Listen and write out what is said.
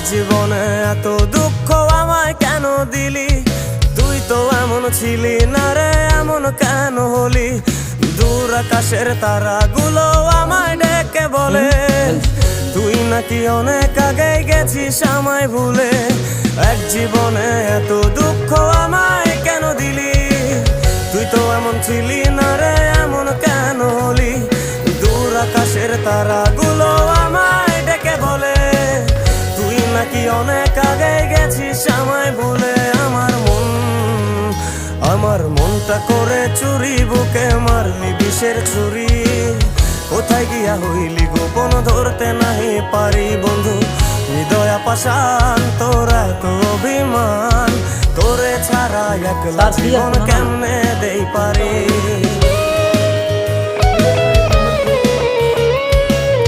জীবনে এত দুঃখ আমায় কেন দিলি? তুই তো এমন ছিলি না রে, এমন কেন হলি? দূর আকাশের তারাগুলো আমায় ডেকে বলে তুই নাকি অনেক আগে গেছিস আমায় ভুলে। এক জীবনে এত দুঃখ আমায় কেন দিলি? তুই তো এমন ছিলি না রে, এমন কেন হলি? দূর আকাশের তারাগুলো আমায় ডেকে বলে তুই নাকি অনেক আগে গেছিস আমায় ভুলে। আমার মনটা করে চুরি, বুকে মারলি বিষের ছুরি। কোথায় গিয়া হইলি গোপন ধরতে নাহি পারি বন্ধু। হৃদয় পাষাণ তোরা তো অভিমান, তোরে ছাড়া একলা জীবন কেমনে দেই পারি।